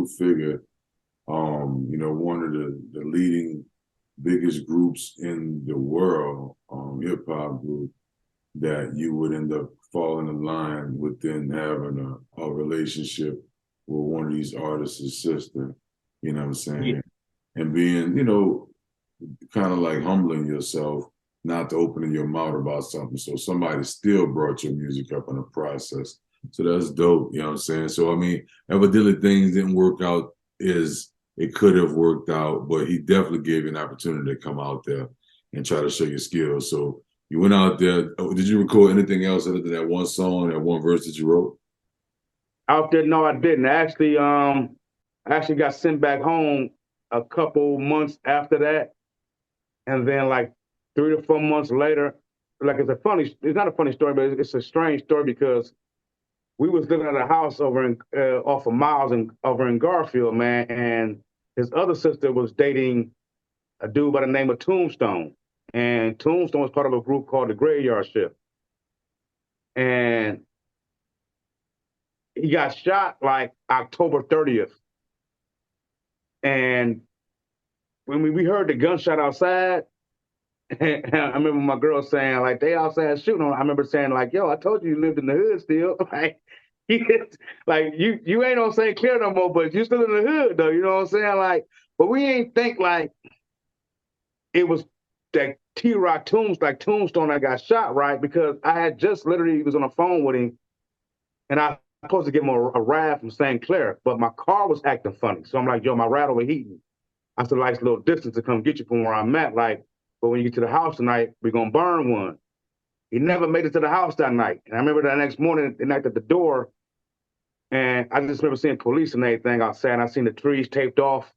group figure, one of the leading, biggest groups in the world, hip hop group, that you would end up falling in line with then having a relationship with one of these artists' sister, you know what I'm Yeah. saying? And being, kind of like humbling yourself, not to opening your mouth about something. So somebody still brought your music up in the process. So that's dope, you know what I'm saying? So I mean, evidently things didn't work out as it could have worked out, but he definitely gave you an opportunity to come out there and try to show your skills. So you went out there. Oh, did you record anything else other than that one song, that one verse that you wrote? Out there, no, I didn't. I actually got sent back home a couple months after that, and then like 3 to 4 months later, like it's not a funny story, but it's a strange story because we was living at a house over in off of Miles and over in Garfield, man, and his other sister was dating a dude by the name of Tombstone, and Tombstone was part of a group called the Graveyard Shift, and he got shot like October 30th, and when we heard the gunshot outside, I remember my girl saying like they outside shooting on. I remember saying like, "Yo, I told you you lived in the hood still." Like, like you ain't on St. Clair no more, but you still in the hood though. You know what I'm saying? Like, but we ain't think like it was that T Rock Tombstone that got shot, right? Because I had just literally was on the phone with him, and I was supposed to give him a ride from St. Clair, but my car was acting funny. So I'm like, "Yo, my ride overheating." I said, like, it's a little distance to come get you from where I'm at. Like, but when you get to the house tonight, we're going to burn one. He never made it to the house that night. And I remember that next morning, they knocked at the door, and I just remember seeing police and everything outside. And I seen the trees taped off.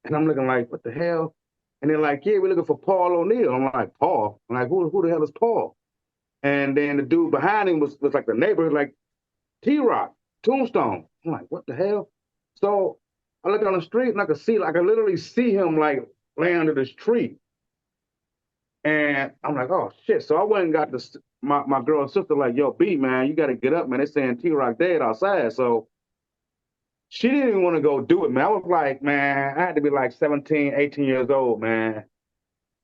And I'm looking like, what the hell? And they're like, yeah, we're looking for Paul O'Neill. I'm like, Paul? I'm like, who the hell is Paul? And then the dude behind him was like the neighbor, like T-Rock, Tombstone. I'm like, what the hell? So I look on the street and I can literally see him like laying under this tree. And I'm like, oh shit. So I went and got my girl's sister, like, yo, B, man, you gotta get up, man. They saying T-Rock dead outside. So she didn't even want to go do it, man. I was like, man, I had to be like 17, 18 years old, man.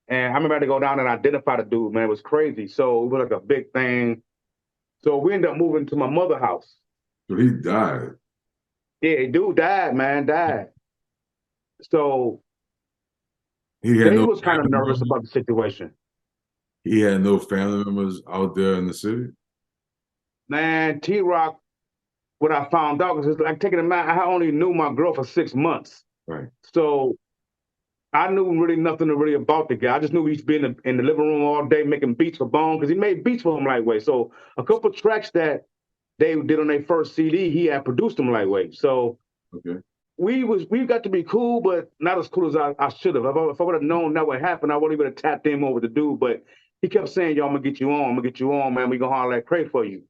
And I remember I had to go down and identify the dude, man. It was crazy. So it was like a big thing. So we ended up moving to my mother's house. So he died. Yeah, dude died, man, died. So He had they no was kind of family nervous members. about the situation. He had no family members out there in the city. Man, T-Rock, what I found out, because it's like taking a man, I only knew my girl for 6 months. Right. So I knew really nothing really about the guy. I just knew he used to be in the living room all day making beats for Bone because he made beats for him Lightweight. So a couple tracks that they did on their first CD, he had produced them Lightweight. So Okay. we got to be cool, but not as cool as I should have. If I would have known that would happen, I wouldn't even have tapped him over the dude. But he kept saying, "Yo, I'm gonna get you on. I'm gonna get you on, man. We gonna holler at Cray for you."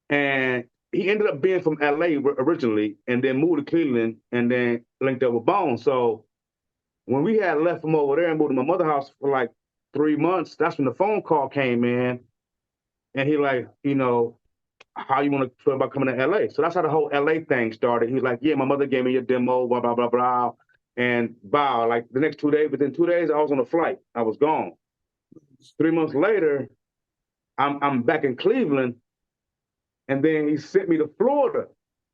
And he ended up being from LA originally, and then moved to Cleveland, and then linked up with Bone. So when we had left from over there and moved to my mother's house for like 3 months, that's when the phone call came in, and he like, how you want to feel about coming to LA? So that's how the whole LA thing started. He was like, yeah, my mother gave me your demo, blah blah blah blah, and wow, like the next 2 days, within 2 days, I was on a flight, I was gone. 3 months later, I'm back in Cleveland, and then he sent me to Florida.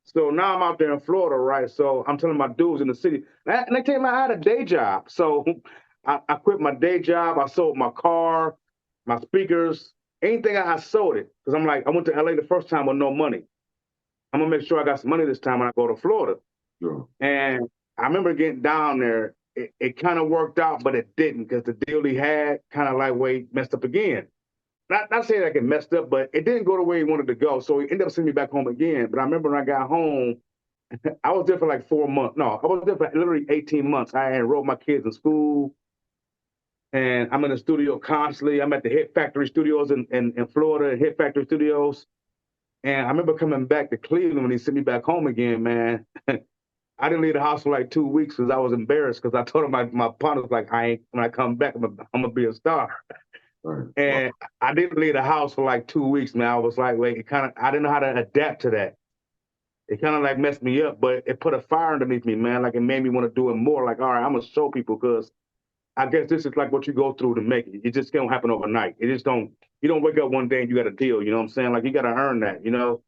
So now I'm out there in Florida, right? So I'm telling my dudes in the city, and they tell me I had a day job. So I quit my day job. I sold my car, my speakers, anything I sold it. Because I'm like, I went to LA the first time with no money. I'm gonna make sure I got some money this time when I go to Florida. Sure. And I remember getting down there. It kind of worked out, but it didn't because the deal he had kind of like way messed up again. Not saying like it messed up, but it didn't go the way he wanted to go. So he ended up sending me back home again. But I remember when I got home, I was there for like 4 months. No, I was there for literally 18 months. I enrolled my kids in school, and I'm in the studio constantly. I'm at the Hit Factory Studios in Florida, Hit Factory Studios. And I remember coming back to Cleveland when he sent me back home again, man. I didn't leave the house for like 2 weeks because I was embarrassed because I told him my partner was like, when I come back, I'm gonna be a star. Right. Wow. And I didn't leave the house for like 2 weeks, man. I was like, wait, I didn't know how to adapt to that. it kind of like messed me up, but it put a fire underneath me, man. Like it made me want to do it more. Like, all right, I'm gonna show people because I guess this is like what you go through to make it. It just can't happen overnight. It just don't. You don't wake up one day and you got a deal. You know what I'm saying? Like you got to earn that. You know?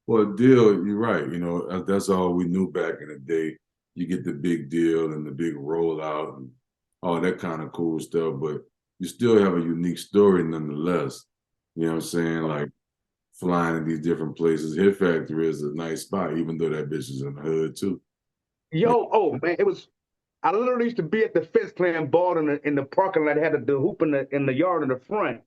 Well, deal, you're right. You know, that's all we knew back in the day. You get the big deal and the big rollout and all that kind of cool stuff, but you still have a unique story nonetheless. You know what I'm saying? Like flying in these different places. Hit Factory is a nice spot, even though that bitch is in the hood too. Yeah. Yo, oh man, it was. I literally used to be at the fence playing ball in the parking lot. Had the hoop in the yard in the front.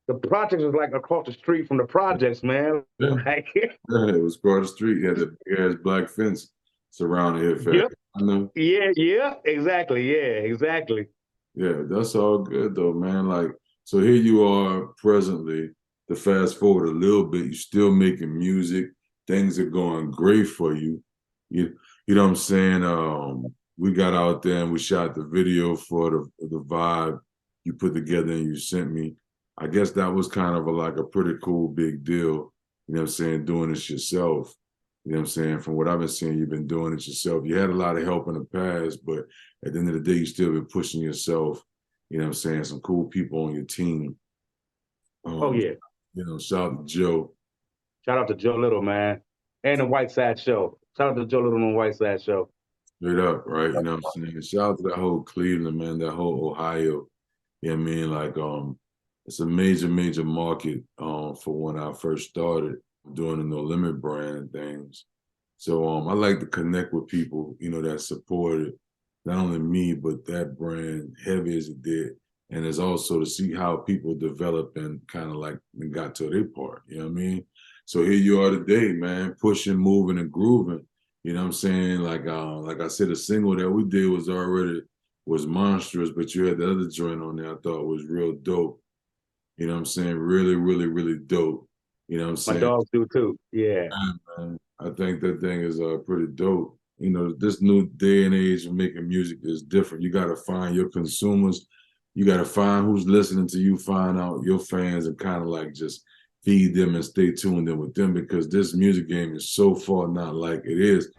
The projects was like across the street from the projects, man. Yeah. Like, Yeah, it was across the street. You had the big ass black fence surrounding Hit Factory. yep, I know. yeah, exactly, yeah, exactly. Yeah, that's all good though, man. Like, so here you are presently, to fast forward a little bit, you're still making music. Things are going great for you. You know what I'm saying? We got out there and we shot the video for the vibe you put together and you sent me. I guess that was kind of like a pretty cool big deal. You know what I'm saying? Doing this yourself. You know what I'm saying? From what I've been seeing, you've been doing it yourself. You had a lot of help in the past, but at the end of the day, you still been pushing yourself. You know what I'm saying? Some cool people on your team. Oh Um, yeah, you know, shout out to Joe. shout out to Joe Little, man, and the White Side Show. Shout out to Joe Little on the White Side Show. Straight up, right? You know what I'm saying? Shout out to that whole Cleveland, man, that whole Ohio. You know what I mean? Like, it's a major, major market for when I first started doing the No Limit brand and things. So I like to connect with people, you know, that supported not only me, but that brand heavy as it did. And it's also to see how people develop and kind of like got to their part, you know what I mean? So here you are today, man, pushing, moving, and grooving. You know what I'm saying? Like I said, the single that we did was monstrous, but you had the other joint on there I thought was real dope. You know what I'm saying? Really, really, really dope. You know what I'm My saying? dogs do too. Yeah. Man, I think that thing is pretty dope. You know, this new day and age of making music is different. You got to find your consumers. You got to find who's listening to you, find out your fans, and kind of like just feed them and stay tuned in with them because this music game is so far not like it is